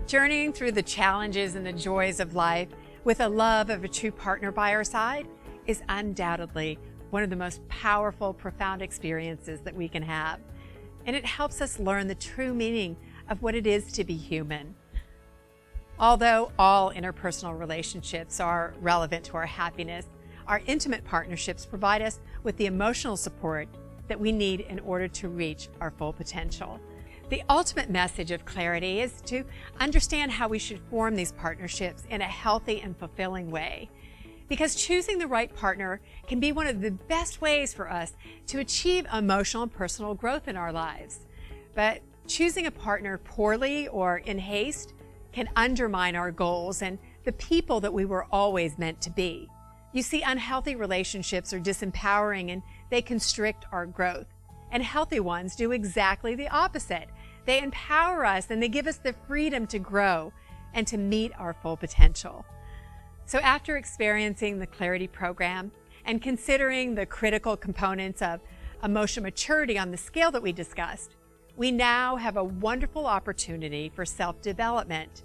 Journeying through the challenges and the joys of life with a love of a true partner by our side is undoubtedly one of the most powerful, profound experiences that we can have. And it helps us learn the true meaning of what it is to be human. Although all interpersonal relationships are relevant to our happiness, our intimate partnerships provide us with the emotional support that we need in order to reach our full potential. The ultimate message of Clarity is to understand how we should form these partnerships in a healthy and fulfilling way. Because choosing the right partner can be one of the best ways for us to achieve emotional and personal growth in our lives. But choosing a partner poorly or in haste can undermine our goals and the people that we were always meant to be. You see, unhealthy relationships are disempowering and they constrict our growth. And healthy ones do exactly the opposite. They empower us and they give us the freedom to grow and to meet our full potential. So after experiencing the Clarity program and considering the critical components of emotional maturity on the scale that we discussed, we now have a wonderful opportunity for self-development.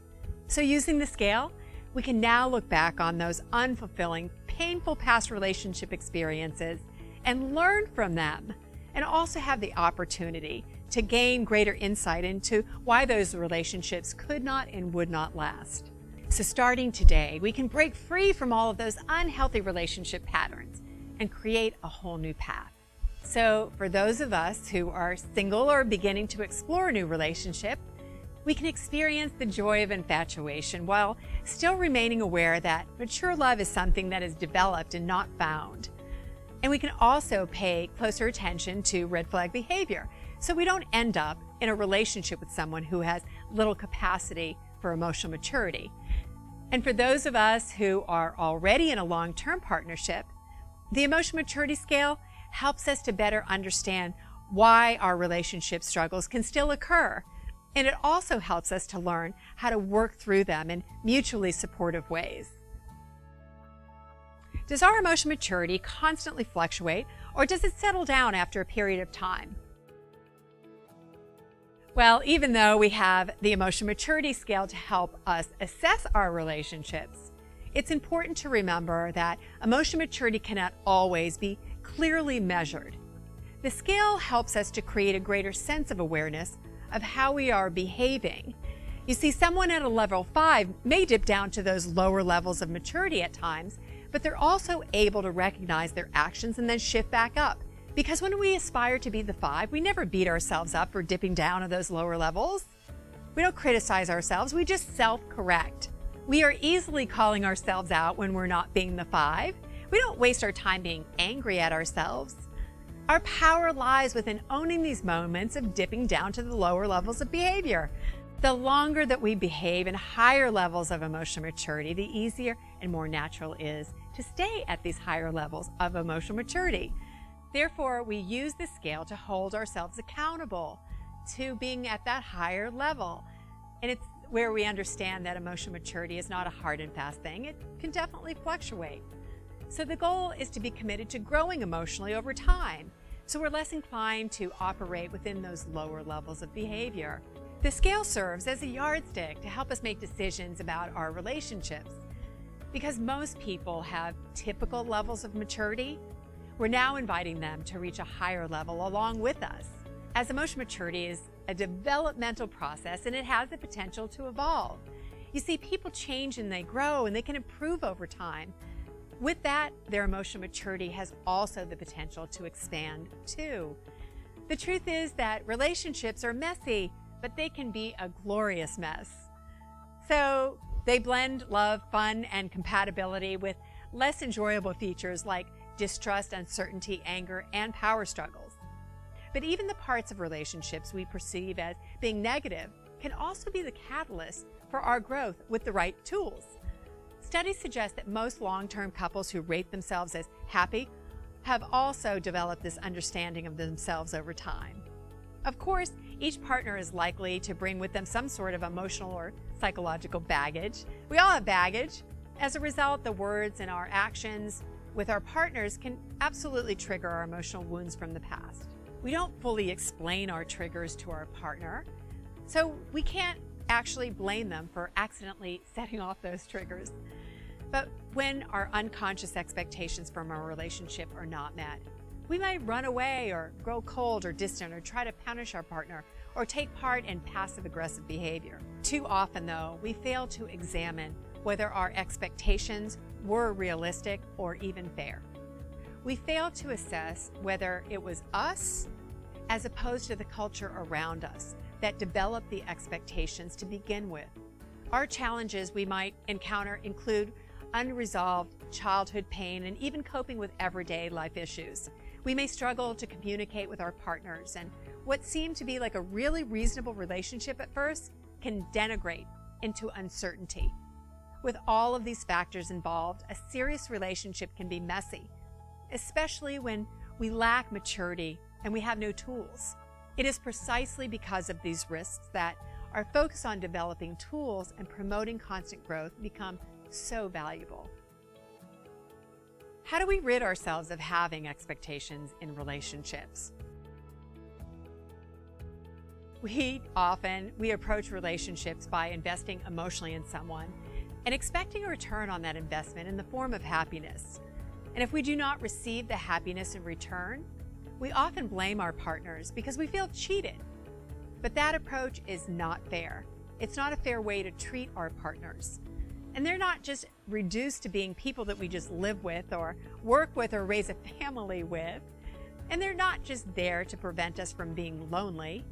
So using the scale, we can now look back on those unfulfilling, painful past relationship experiences and learn from them, and also have the opportunity to gain greater insight into why those relationships could not and would not last. So starting today, we can break free from all of those unhealthy relationship patterns and create a whole new path. So for those of us who are single or beginning to explore a new relationship, we can experience the joy of infatuation while still remaining aware that mature love is something that is developed and not found. And we can also pay closer attention to red flag behavior so we don't end up in a relationship with someone who has little capacity for emotional maturity. And for those of us who are already in a long-term partnership, the emotional maturity scale helps us to better understand why our relationship struggles can still occur. And it also helps us to learn how to work through them in mutually supportive ways. Does our emotional maturity constantly fluctuate, or does it settle down after a period of time? Well, even though we have the emotional maturity scale to help us assess our relationships, it's important to remember that emotional maturity cannot always be clearly measured. The scale helps us to create a greater sense of awareness of how we are behaving. You see, someone at a level 5 may dip down to those lower levels of maturity at times, but they're also able to recognize their actions and then shift back up. Because when we aspire to be the 5, we never beat ourselves up for dipping down to those lower levels. We don't criticize ourselves, we just self-correct. We are easily calling ourselves out when we're not being the 5. We don't waste our time being angry at ourselves. Our power lies within owning these moments of dipping down to the lower levels of behavior. The longer that we behave in higher levels of emotional maturity, the easier and more natural it is to stay at these higher levels of emotional maturity. Therefore, we use this scale to hold ourselves accountable to being at that higher level. And it's where we understand that emotional maturity is not a hard and fast thing. It can definitely fluctuate. So the goal is to be committed to growing emotionally over time, so we're less inclined to operate within those lower levels of behavior. The scale serves as a yardstick to help us make decisions about our relationships. Because most people have typical levels of maturity, we're now inviting them to reach a higher level along with us. As emotional maturity is a developmental process and it has the potential to evolve. You see, people change and they grow and they can improve over time. With that, their emotional maturity has also the potential to expand too. The truth is that relationships are messy, but they can be a glorious mess. So they blend love, fun, and compatibility with less enjoyable features like distrust, uncertainty, anger, and power struggles. But even the parts of relationships we perceive as being negative can also be the catalyst for our growth with the right tools. Studies suggest that most long-term couples who rate themselves as happy have also developed this understanding of themselves over time. Of course, each partner is likely to bring with them some sort of emotional or psychological baggage. We all have baggage. As a result, the words and our actions with our partners can absolutely trigger our emotional wounds from the past. We don't fully explain our triggers to our partner, so we can't actually blame them for accidentally setting off those triggers. But when our unconscious expectations from our relationship are not met, we might run away or grow cold or distant or try to punish our partner or take part in passive-aggressive behavior. Too often, though, we fail to examine whether our expectations were realistic or even fair. We fail to assess whether it was us as opposed to the culture around us that developed the expectations to begin with. Our challenges we might encounter include unresolved childhood pain and even coping with everyday life issues. We may struggle to communicate with our partners, and what seemed to be like a really reasonable relationship at first can denigrate into uncertainty. With all of these factors involved, a serious relationship can be messy, especially when we lack maturity and we have no tools. It is precisely because of these risks that our focus on developing tools and promoting constant growth become so valuable. How do we rid ourselves of having expectations in relationships? We approach relationships by investing emotionally in someone and expecting a return on that investment in the form of happiness. And if we do not receive the happiness in return, we often blame our partners because we feel cheated. But that approach is not fair. It's not a fair way to treat our partners. And they're not just reduced to being people that we just live with or work with or raise a family with. And they're not just there to prevent us from being lonely.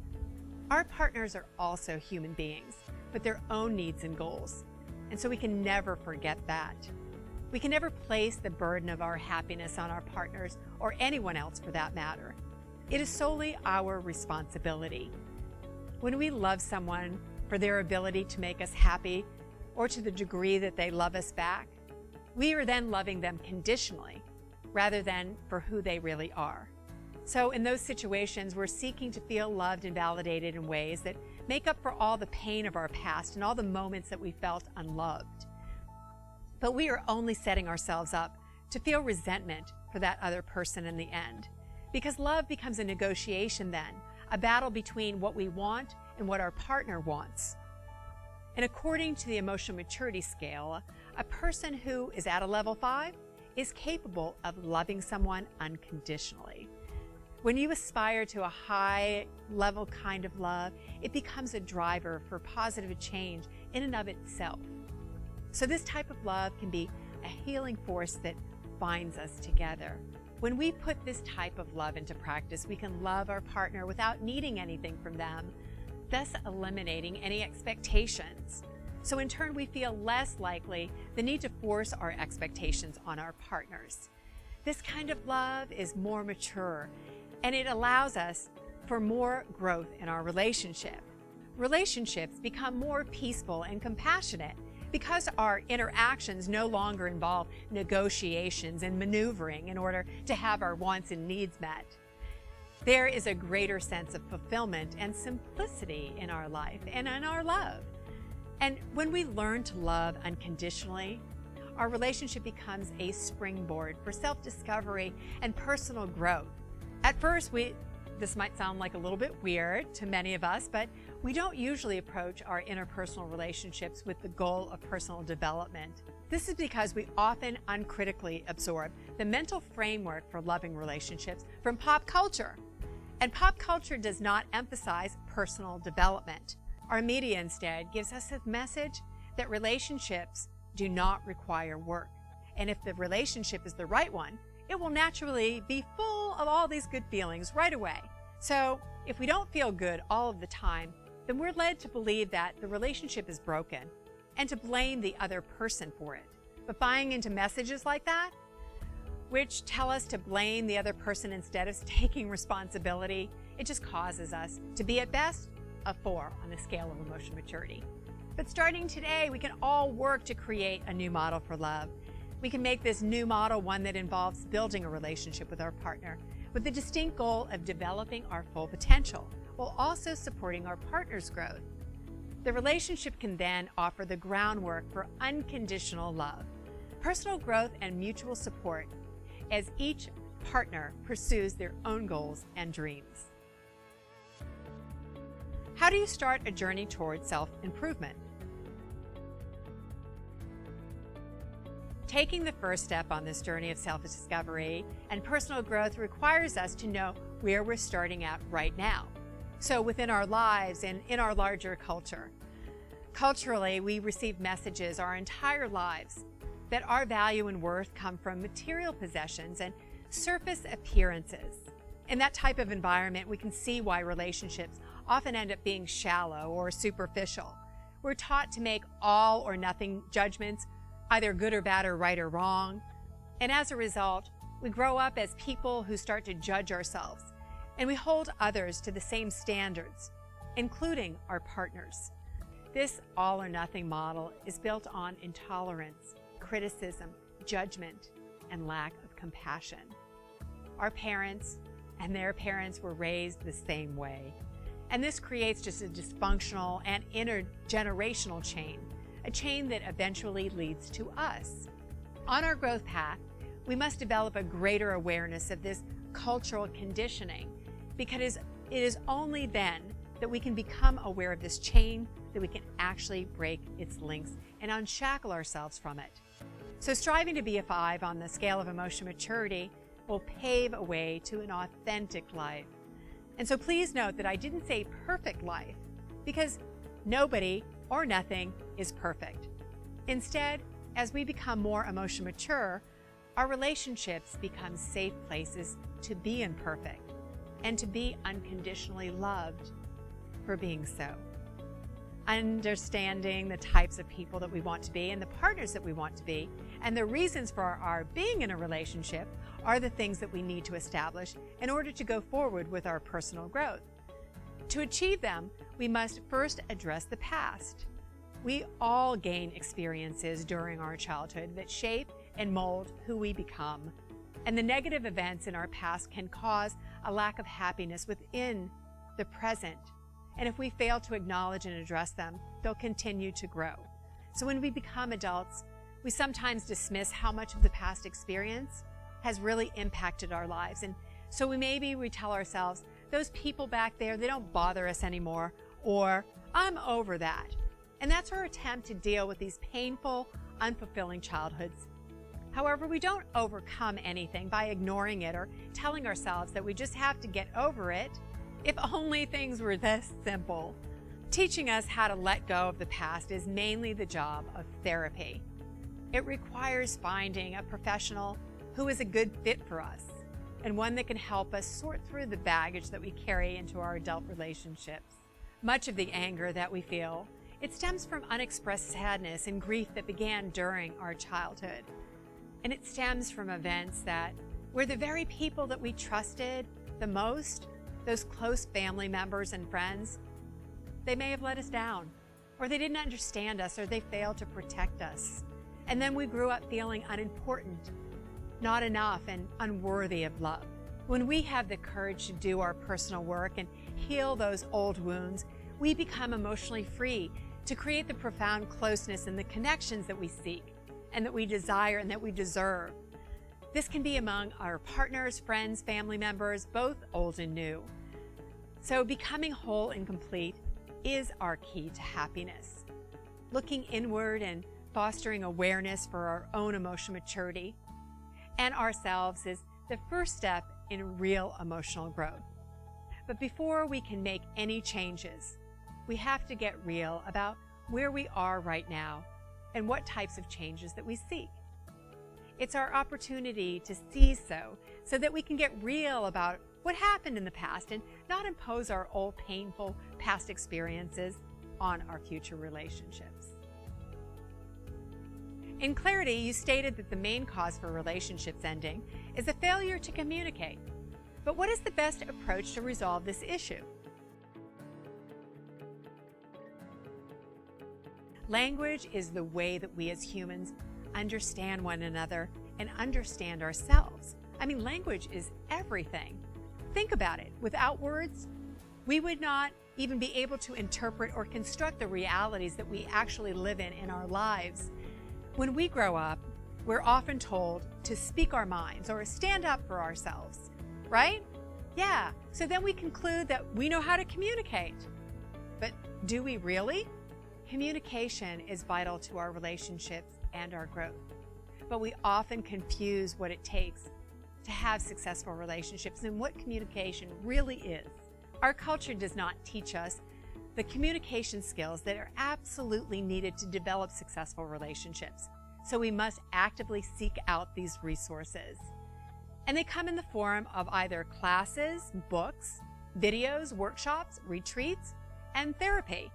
Our partners are also human beings with their own needs and goals. And so we can never forget that. We can never place the burden of our happiness on our partners or anyone else for that matter. It is solely our responsibility. When we love someone for their ability to make us happy or to the degree that they love us back, we are then loving them conditionally rather than for who they really are. So in those situations, we're seeking to feel loved and validated in ways that make up for all the pain of our past and all the moments that we felt unloved. But we are only setting ourselves up to feel resentment for that other person in the end. Because love becomes a negotiation then, a battle between what we want and what our partner wants. And according to the emotional maturity scale, a person who is at a level 5 is capable of loving someone unconditionally. When you aspire to a high level kind of love, it becomes a driver for positive change in and of itself. So this type of love can be a healing force that binds us together. When we put this type of love into practice, we can love our partner without needing anything from them, thus eliminating any expectations. So in turn, we feel less likely the need to force our expectations on our partners. This kind of love is more mature, and it allows us for more growth in our relationship. Relationships become more peaceful and compassionate because our interactions no longer involve negotiations and maneuvering in order to have our wants and needs met. There is a greater sense of fulfillment and simplicity in our life and in our love. And when we learn to love unconditionally, our relationship becomes a springboard for self-discovery and personal growth. At first, this might sound like a little bit weird to many of us, but we don't usually approach our interpersonal relationships with the goal of personal development. This is because we often uncritically absorb the mental framework for loving relationships from pop culture. And pop culture does not emphasize personal development. Our media instead gives us a message that relationships do not require work. And if the relationship is the right one, it will naturally be full of all these good feelings right away. So if we don't feel good all of the time, then we're led to believe that the relationship is broken and to blame the other person for it. But buying into messages like that, which tell us to blame the other person instead of taking responsibility, it just causes us to be at best a 4 on the scale of emotional maturity. But starting today, we can all work to create a new model for love. We can make this new model one that involves building a relationship with our partner with the distinct goal of developing our full potential while also supporting our partner's growth. The relationship can then offer the groundwork for unconditional love, personal growth, and mutual support as each partner pursues their own goals and dreams. How do you start a journey toward self-improvement? Taking the first step on this journey of self-discovery and personal growth requires us to know where we're starting at right now. So within our lives and in our larger culture. Culturally, we receive messages our entire lives that our value and worth come from material possessions and surface appearances. In that type of environment, we can see why relationships often end up being shallow or superficial. We're taught to make all or nothing judgments, either good or bad or right or wrong. And as a result, we grow up as people who start to judge ourselves, and we hold others to the same standards, including our partners. This all or nothing model is built on intolerance, criticism, judgment, and lack of compassion. Our parents and their parents were raised the same way. And this creates just a dysfunctional and intergenerational chain, a chain that eventually leads to us. On our growth path, we must develop a greater awareness of this cultural conditioning, because it is only then that we can become aware of this chain, that we can actually break its links and unshackle ourselves from it. So striving to be a 5 on the scale of emotional maturity will pave a way to an authentic life. And so please note that I didn't say perfect life, because nobody or nothing is perfect. Instead, as we become more emotionally mature, our relationships become safe places to be imperfect and to be unconditionally loved for being so. Understanding the types of people that we want to be and the partners that we want to be and the reasons for our being in a relationship are the things that we need to establish in order to go forward with our personal growth. To achieve them, we must first address the past. We all gain experiences during our childhood that shape and mold who we become. And the negative events in our past can cause a lack of happiness within the present. And if we fail to acknowledge and address them, they'll continue to grow. So when we become adults, we sometimes dismiss how much of the past experience has really impacted our lives. And so we tell ourselves, those people back there, they don't bother us anymore, or I'm over that. And that's our attempt to deal with these painful, unfulfilling childhoods. However, we don't overcome anything by ignoring it or telling ourselves that we just have to get over it. If only things were this simple. Teaching us how to let go of the past is mainly the job of therapy. It requires finding a professional who is a good fit for us and one that can help us sort through the baggage that we carry into our adult relationships. Much of the anger that we feel, it stems from unexpressed sadness and grief that began during our childhood. And it stems from events that were the very people that we trusted the most, those close family members and friends, they may have let us down, or they didn't understand us, or they failed to protect us. And then we grew up feeling unimportant, not enough, and unworthy of love. When we have the courage to do our personal work and heal those old wounds, we become emotionally free to create the profound closeness and the connections that we seek and that we desire and that we deserve. This can be among our partners, friends, family members, both old and new. So becoming whole and complete is our key to happiness. Looking inward and fostering awareness for our own emotional maturity and ourselves is the first step in real emotional growth. But before we can make any changes, we have to get real about where we are right now and what types of changes that we seek. It's our opportunity to see so that we can get real about what happened in the past and not impose our old painful past experiences on our future relationships. In Clarity, you stated that the main cause for relationships ending is a failure to communicate. But what is the best approach to resolve this issue? Language is the way that we as humans understand one another and understand ourselves. I mean, language is everything. Think about it. Without words, we would not even be able to interpret or construct the realities that we actually live in our lives. When we grow up, we're often told to speak our minds or stand up for ourselves, right? Yeah, so then we conclude that we know how to communicate. But do we really? Communication is vital to our relationships and our growth. But we often confuse what it takes to have successful relationships and what communication really is. Our culture does not teach us the communication skills that are absolutely needed to develop successful relationships. So we must actively seek out these resources. And they come in the form of either classes, books, videos, workshops, retreats, and therapy.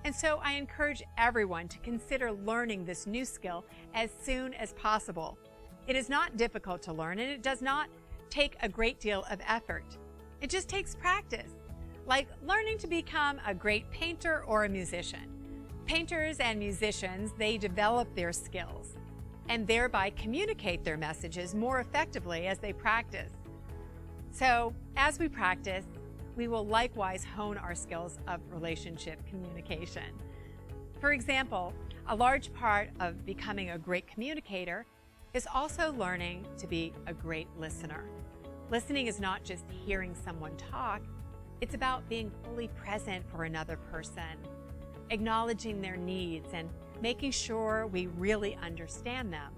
And so I encourage everyone to consider learning this new skill as soon as possible. It is not difficult to learn, and it does not take a great deal of effort. It just takes practice, like learning to become a great painter or a musician. Painters and musicians, they develop their skills and thereby communicate their messages more effectively as they practice. So as we practice, we will likewise hone our skills of relationship communication. For example, a large part of becoming a great communicator is also learning to be a great listener. Listening is not just hearing someone talk, it's about being fully present for another person, acknowledging their needs and making sure we really understand them.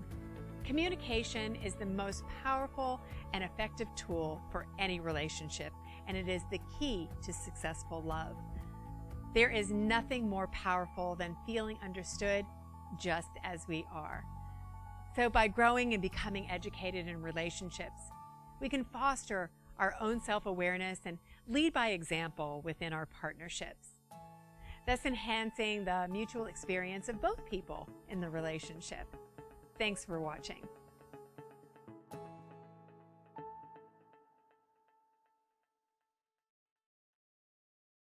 Communication is the most powerful and effective tool for any relationship, and it is the key to successful love. There is nothing more powerful than feeling understood just as we are. So by growing and becoming educated in relationships, we can foster our own self-awareness and lead by example within our partnerships, thus enhancing the mutual experience of both people in the relationship. Thanks for watching.